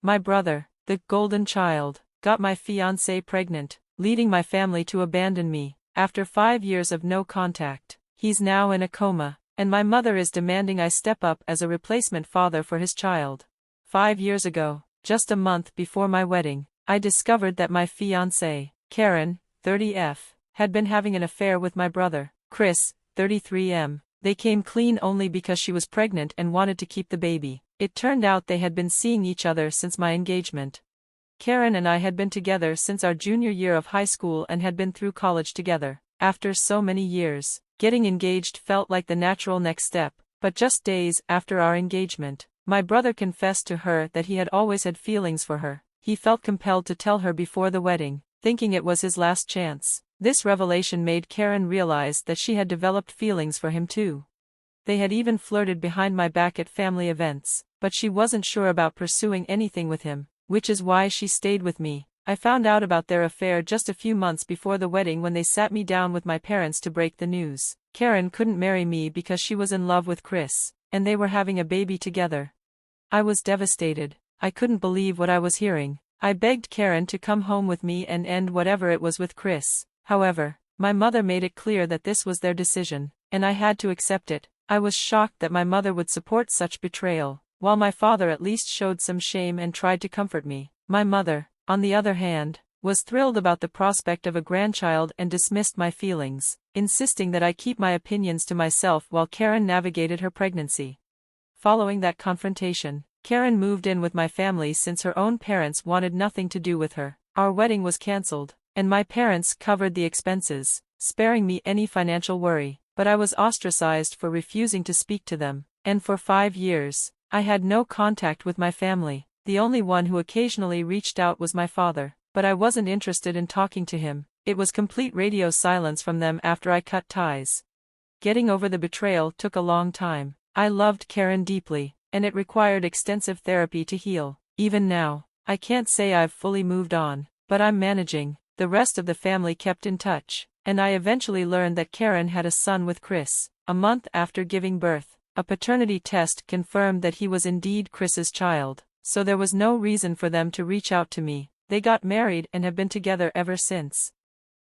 My brother, the golden child, got my fiancée pregnant, leading my family to abandon me. After 5 years of no contact, he's now in a coma, and my mother is demanding I step up as a replacement father for his child. 5 years ago, just a month before my wedding, I discovered that my fiancée, Karen, 30F, had been having an affair with my brother, Chris, 33M. They came clean only because she was pregnant and wanted to keep the baby. It turned out they had been seeing each other since my engagement. Karen and I had been together since our junior year of high school and had been through college together. After so many years, getting engaged felt like the natural next step, but just days after our engagement, my brother confessed to her that he had always had feelings for her. He felt compelled to tell her before the wedding, thinking it was his last chance. This revelation made Karen realize that she had developed feelings for him too. They had even flirted behind my back at family events, but she wasn't sure about pursuing anything with him, which is why she stayed with me. I found out about their affair just a few months before the wedding when they sat me down with my parents to break the news. Karen couldn't marry me because she was in love with Chris, and they were having a baby together. I was devastated. I couldn't believe what I was hearing. I begged Karen to come home with me and end whatever it was with Chris. However, my mother made it clear that this was their decision, and I had to accept it. I was shocked that my mother would support such betrayal, while my father at least showed some shame and tried to comfort me. My mother, on the other hand, was thrilled about the prospect of a grandchild and dismissed my feelings, insisting that I keep my opinions to myself while Karen navigated her pregnancy. Following that confrontation, Karen moved in with my family since her own parents wanted nothing to do with her. Our wedding was cancelled, and my parents covered the expenses, sparing me any financial worry, but I was ostracized for refusing to speak to them, and for 5 years, I had no contact with my family. The only one who occasionally reached out was my father, but I wasn't interested in talking to him. It was complete radio silence from them after I cut ties. Getting over the betrayal took a long time. I loved Karen deeply, and it required extensive therapy to heal. Even now, I can't say I've fully moved on, but I'm managing. The rest of the family kept in touch, and I eventually learned that Karen had a son with Chris. A month after giving birth, a paternity test confirmed that he was indeed Chris's child, so there was no reason for them to reach out to me. They got married and have been together ever since.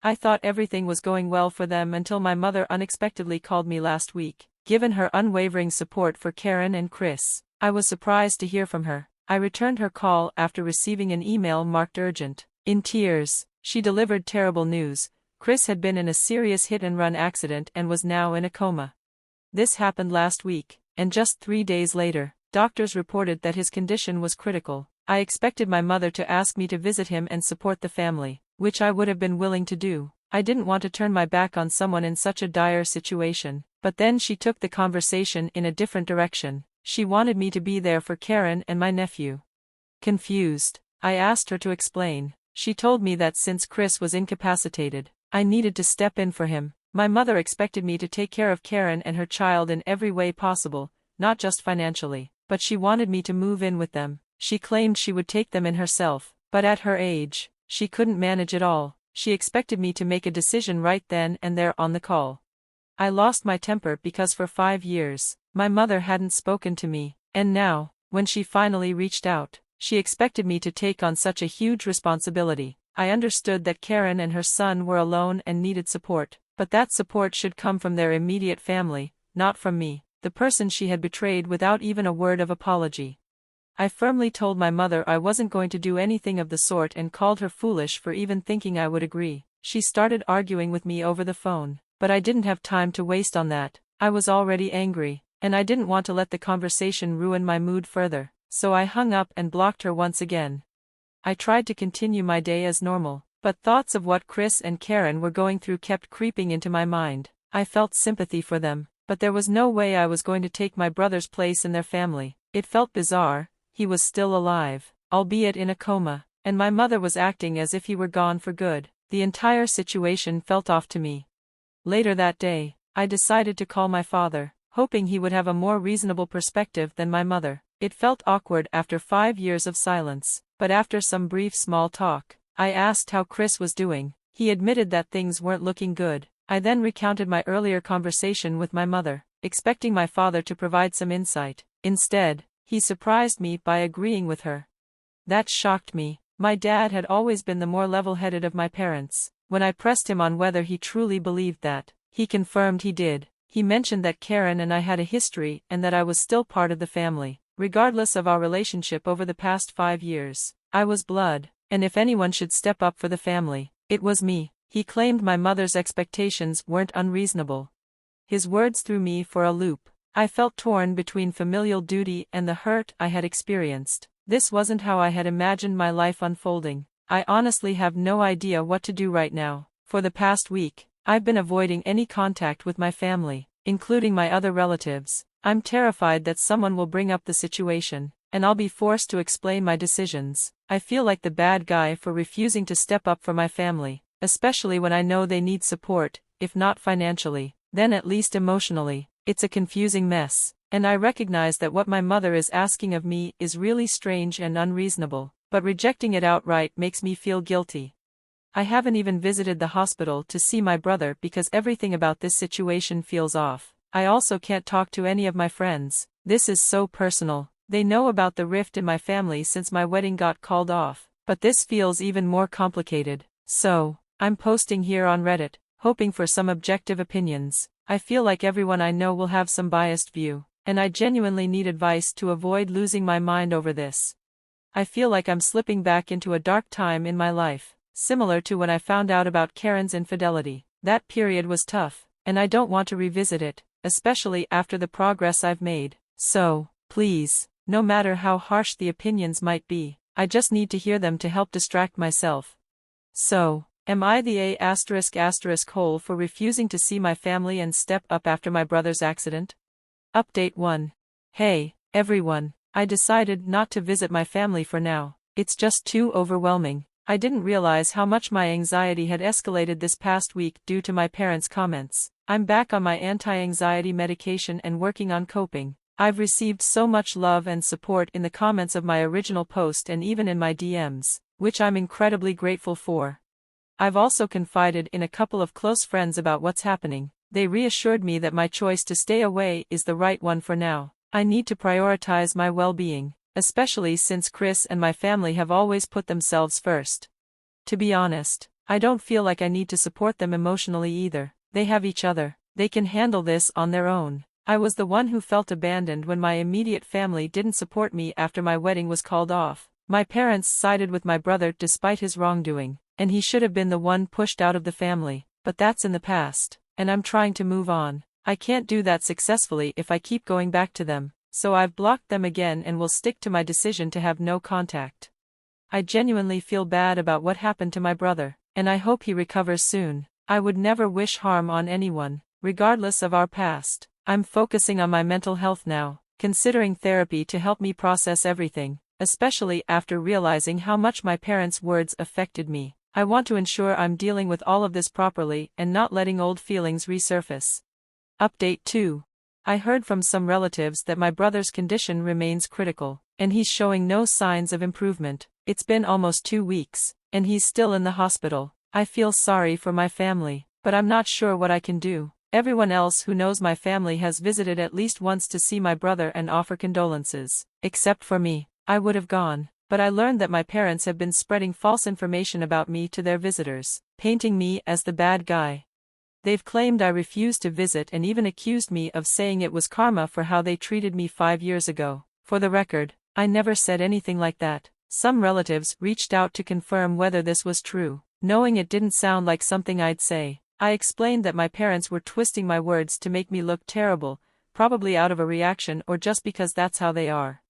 I thought everything was going well for them until my mother unexpectedly called me last week. Given her unwavering support for Karen and Chris, I was surprised to hear from her. I returned her call after receiving an email marked urgent. In tears, she delivered terrible news. Chris had been in a serious hit-and-run accident and was now in a coma. This happened last week, and just 3 days later, doctors reported that his condition was critical. I expected my mother to ask me to visit him and support the family, which I would have been willing to do. I didn't want to turn my back on someone in such a dire situation, but then she took the conversation in a different direction. She wanted me to be there for Karen and my nephew. Confused, I asked her to explain. She told me that since Chris was incapacitated, I needed to step in for him. My mother expected me to take care of Karen and her child in every way possible, not just financially, but she wanted me to move in with them. She claimed she would take them in herself, but at her age, she couldn't manage it all. She expected me to make a decision right then and there on the call. I lost my temper because for 5 years, my mother hadn't spoken to me, and now, when she finally reached out, she expected me to take on such a huge responsibility. I understood that Karen and her son were alone and needed support, but that support should come from their immediate family, not from me, the person she had betrayed without even a word of apology. I firmly told my mother I wasn't going to do anything of the sort and called her foolish for even thinking I would agree. She started arguing with me over the phone, but I didn't have time to waste on that. I was already angry, and I didn't want to let the conversation ruin my mood further, so I hung up and blocked her once again. I tried to continue my day as normal, but thoughts of what Chris and Karen were going through kept creeping into my mind. I felt sympathy for them, but there was no way I was going to take my brother's place in their family. It felt bizarre. He was still alive, albeit in a coma, and my mother was acting as if he were gone for good. The entire situation felt off to me. Later that day, I decided to call my father, hoping he would have a more reasonable perspective than my mother. It felt awkward after 5 years of silence, but after some brief small talk, I asked how Chris was doing. He admitted that things weren't looking good. I then recounted my earlier conversation with my mother, expecting my father to provide some insight. Instead, he surprised me by agreeing with her. That shocked me. My dad had always been the more level-headed of my parents. When I pressed him on whether he truly believed that, he confirmed he did. He mentioned that Karen and I had a history and that I was still part of the family, regardless of our relationship over the past 5 years. I was blood, and if anyone should step up for the family, it was me. He claimed my mother's expectations weren't unreasonable. His words threw me for a loop. I felt torn between familial duty and the hurt I had experienced. This wasn't how I had imagined my life unfolding. I honestly have no idea what to do right now. For the past week, I've been avoiding any contact with my family, including my other relatives. I'm terrified that someone will bring up the situation, and I'll be forced to explain my decisions. I feel like the bad guy for refusing to step up for my family, especially when I know they need support, if not financially, then at least emotionally. It's a confusing mess, and I recognize that what my mother is asking of me is really strange and unreasonable, but rejecting it outright makes me feel guilty. I haven't even visited the hospital to see my brother because everything about this situation feels off. I also can't talk to any of my friends. This is so personal. They know about the rift in my family since my wedding got called off, but this feels even more complicated. So, I'm posting here on Reddit, hoping for some objective opinions. I feel like everyone I know will have some biased view, and I genuinely need advice to avoid losing my mind over this. I feel like I'm slipping back into a dark time in my life, similar to when I found out about Karen's infidelity. That period was tough, and I don't want to revisit it, especially after the progress I've made. So, please, no matter how harsh the opinions might be, I just need to hear them to help distract myself. So, am I the hole for refusing to see my family and step up after my brother's accident? Update 1. Hey, everyone, I decided not to visit my family for now. It's just too overwhelming. I didn't realize how much my anxiety had escalated this past week due to my parents' comments. I'm back on my anti-anxiety medication and working on coping. I've received so much love and support in the comments of my original post and even in my DMs, which I'm incredibly grateful for. I've also confided in a couple of close friends about what's happening. They reassured me that my choice to stay away is the right one for now. I need to prioritize my well-being, especially since Chris and my family have always put themselves first. To be honest, I don't feel like I need to support them emotionally either. They have each other. They can handle this on their own. I was the one who felt abandoned when my immediate family didn't support me after my wedding was called off. My parents sided with my brother despite his wrongdoing, and he should have been the one pushed out of the family, but that's in the past, and I'm trying to move on. I can't do that successfully if I keep going back to them, so I've blocked them again and will stick to my decision to have no contact. I genuinely feel bad about what happened to my brother, and I hope he recovers soon. I would never wish harm on anyone, regardless of our past. I'm focusing on my mental health now, considering therapy to help me process everything, especially after realizing how much my parents' words affected me. I want to ensure I'm dealing with all of this properly and not letting old feelings resurface. Update 2. I heard from some relatives that my brother's condition remains critical, and he's showing no signs of improvement. It's been almost 2 weeks, and he's still in the hospital. I feel sorry for my family, but I'm not sure what I can do. Everyone else who knows my family has visited at least once to see my brother and offer condolences. Except for me, I would have gone. But I learned that my parents have been spreading false information about me to their visitors, painting me as the bad guy. They've claimed I refused to visit and even accused me of saying it was karma for how they treated me 5 years ago. For the record, I never said anything like that. Some relatives reached out to confirm whether this was true. Knowing it didn't sound like something I'd say, I explained that my parents were twisting my words to make me look terrible, probably out of a reaction or just because that's how they are.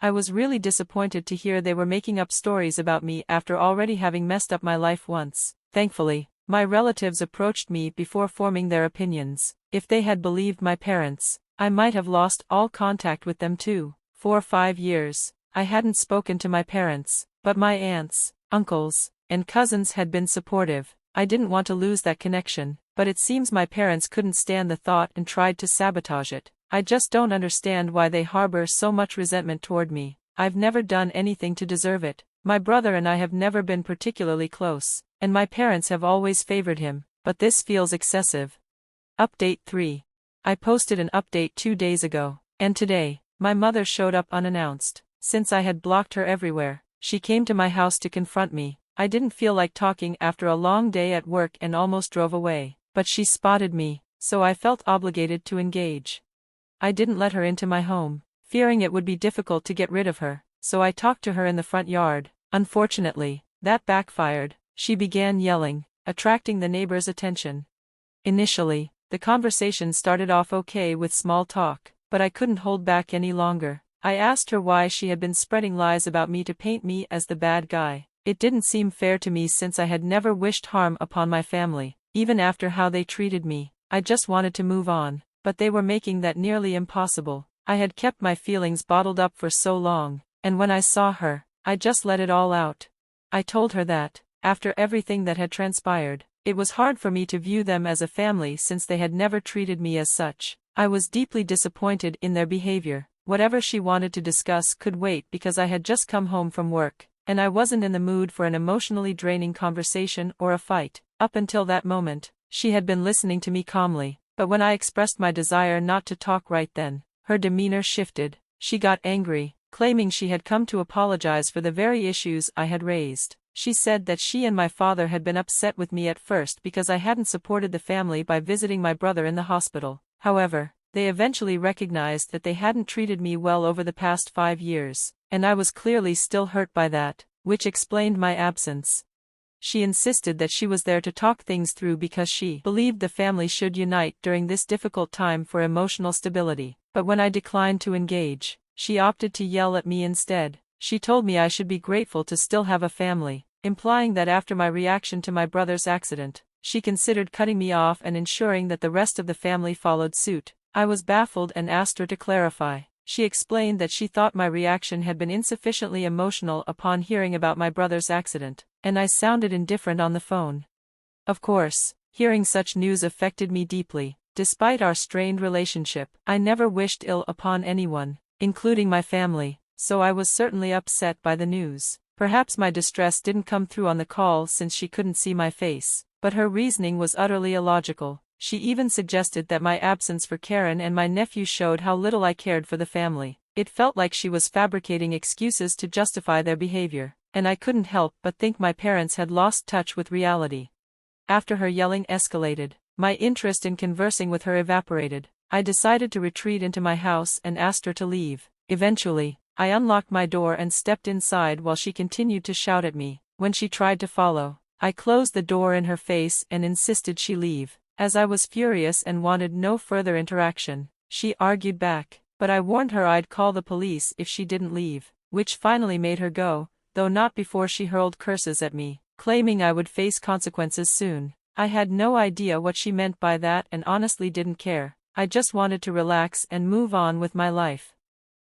I was really disappointed to hear they were making up stories about me after already having messed up my life once. Thankfully, my relatives approached me before forming their opinions. If they had believed my parents, I might have lost all contact with them too. For 5 years, I hadn't spoken to my parents, but my aunts, uncles, and cousins had been supportive. I didn't want to lose that connection, but it seems my parents couldn't stand the thought and tried to sabotage it. I just don't understand why they harbor so much resentment toward me. I've never done anything to deserve it. My brother and I have never been particularly close, and my parents have always favored him, but this feels excessive. Update 3. I posted an update 2 days ago, and today, my mother showed up unannounced. Since I had blocked her everywhere, She came to my house to confront me. I didn't feel like talking after a long day at work and almost drove away, but she spotted me, so I felt obligated to engage. I didn't let her into my home, fearing it would be difficult to get rid of her, so I talked to her in the front yard. Unfortunately, that backfired. She began yelling, attracting the neighbors' attention. Initially, the conversation started off okay with small talk, but I couldn't hold back any longer. I asked her why she had been spreading lies about me to paint me as the bad guy. It didn't seem fair to me since I had never wished harm upon my family, even after how they treated me. I just wanted to move on, but they were making that nearly impossible. I had kept my feelings bottled up for so long, and when I saw her, I just let it all out. I told her that, after everything that had transpired, it was hard for me to view them as a family since they had never treated me as such. I was deeply disappointed in their behavior. Whatever she wanted to discuss could wait because I had just come home from work, and I wasn't in the mood for an emotionally draining conversation or a fight. Up until that moment, she had been listening to me calmly, but when I expressed my desire not to talk right then, her demeanor shifted. She got angry, claiming she had come to apologize for the very issues I had raised. She said that she and my father had been upset with me at first because I hadn't supported the family by visiting my brother in the hospital. However, they eventually recognized that they hadn't treated me well over the past 5 years, and I was clearly still hurt by that, which explained my absence. She insisted that she was there to talk things through because she believed the family should unite during this difficult time for emotional stability. But when I declined to engage, she opted to yell at me instead. She told me I should be grateful to still have a family, implying that after my reaction to my brother's accident, she considered cutting me off and ensuring that the rest of the family followed suit. I was baffled and asked her to clarify. She explained that she thought my reaction had been insufficiently emotional upon hearing about my brother's accident, and I sounded indifferent on the phone. Of course, hearing such news affected me deeply. Despite our strained relationship, I never wished ill upon anyone, including my family, so I was certainly upset by the news. Perhaps my distress didn't come through on the call since she couldn't see my face, but her reasoning was utterly illogical. She even suggested that my absence for Karen and my nephew showed how little I cared for the family. It felt like she was fabricating excuses to justify their behavior, and I couldn't help but think my parents had lost touch with reality. After her yelling escalated, my interest in conversing with her evaporated. I decided to retreat into my house and asked her to leave. Eventually, I unlocked my door and stepped inside while she continued to shout at me. When she tried to follow, I closed the door in her face and insisted she leave. As I was furious and wanted no further interaction, she argued back, but I warned her I'd call the police if she didn't leave, which finally made her go, though not before she hurled curses at me, claiming I would face consequences soon. I had no idea what she meant by that and honestly didn't care. I just wanted to relax and move on with my life.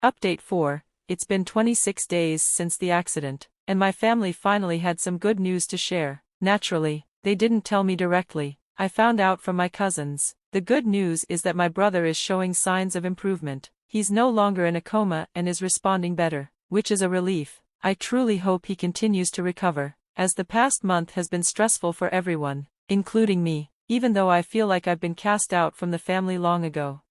Update 4. It's been 26 days since the accident, and my family finally had some good news to share. Naturally, they didn't tell me directly. I found out from my cousins. The good news is that my brother is showing signs of improvement. He's no longer in a coma and is responding better, which is a relief. I truly hope he continues to recover, as the past month has been stressful for everyone, including me, even though I feel like I've been cast out from the family long ago.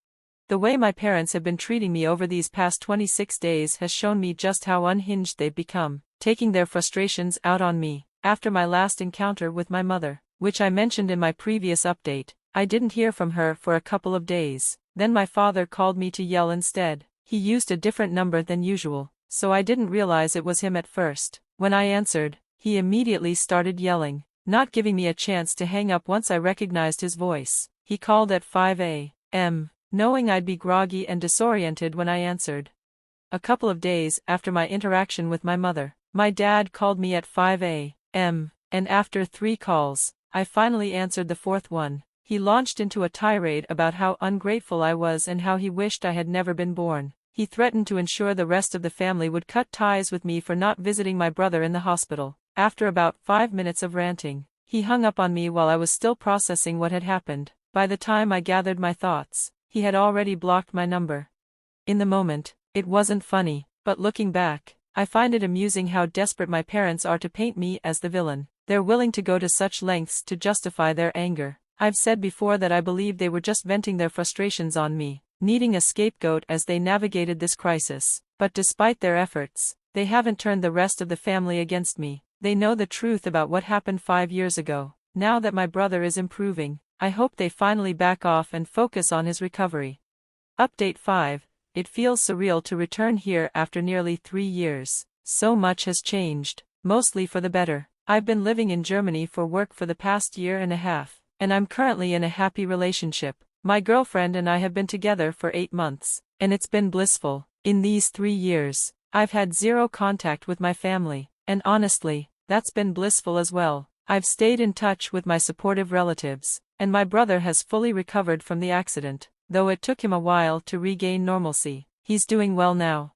The way my parents have been treating me over these past 26 days has shown me just how unhinged they've become, taking their frustrations out on me. After my last encounter with my mother, which I mentioned in my previous update, I didn't hear from her for a couple of days. Then my father called me to yell instead. He used a different number than usual, so I didn't realize it was him at first. When I answered, he immediately started yelling, not giving me a chance to hang up once I recognized his voice. He called at 5 a.m., knowing I'd be groggy and disoriented when I answered. A couple of days after my interaction with my mother, my dad called me at 5 a.m., and after 3 calls, I finally answered the 4th one. He launched into a tirade about how ungrateful I was and how he wished I had never been born. He threatened to ensure the rest of the family would cut ties with me for not visiting my brother in the hospital. After about 5 minutes of ranting, he hung up on me while I was still processing what had happened. By the time I gathered my thoughts, he had already blocked my number. In the moment, it wasn't funny, but looking back, I find it amusing how desperate my parents are to paint me as the villain. They're willing to go to such lengths to justify their anger. I've said before that I believe they were just venting their frustrations on me, needing a scapegoat as they navigated this crisis. But despite their efforts, They haven't turned the rest of the family against me. They know the truth about what happened 5 years ago. Now that my brother is improving, I hope they finally back off and focus on his recovery. Update 5. It feels surreal to return here after nearly 3 years. So much has changed, mostly for the better. I've been living in Germany for work for the past year and a half, and I'm currently in a happy relationship. My girlfriend and I have been together for 8 months, and it's been blissful. In these 3 years, I've had zero contact with my family, and honestly, that's been blissful as well. I've stayed in touch with my supportive relatives, and my brother has fully recovered from the accident, though it took him a while to regain normalcy. He's doing well now.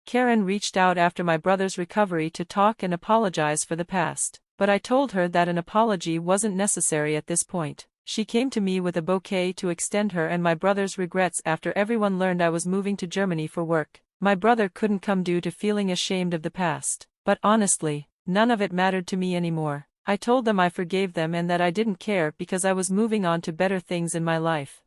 Karen reached out after my brother's recovery to talk and apologize for the past, but I told her that an apology wasn't necessary at this point. She came to me with a bouquet to extend her and my brother's regrets after everyone learned I was moving to Germany for work. My brother couldn't come due to feeling ashamed of the past, but honestly, none of it mattered to me anymore. I told them I forgave them and that I didn't care because I was moving on to better things in my life.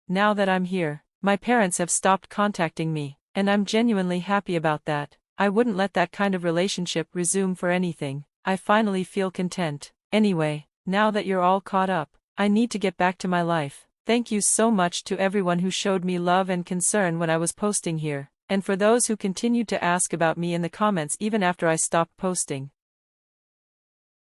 Now that I'm here, my parents have stopped contacting me, and I'm genuinely happy about that. I wouldn't let that kind of relationship resume for anything. I finally feel content. Anyway, now that you're all caught up, I need to get back to my life. Thank you so much to everyone who showed me love and concern when I was posting here, and for those who continued to ask about me in the comments even after I stopped posting.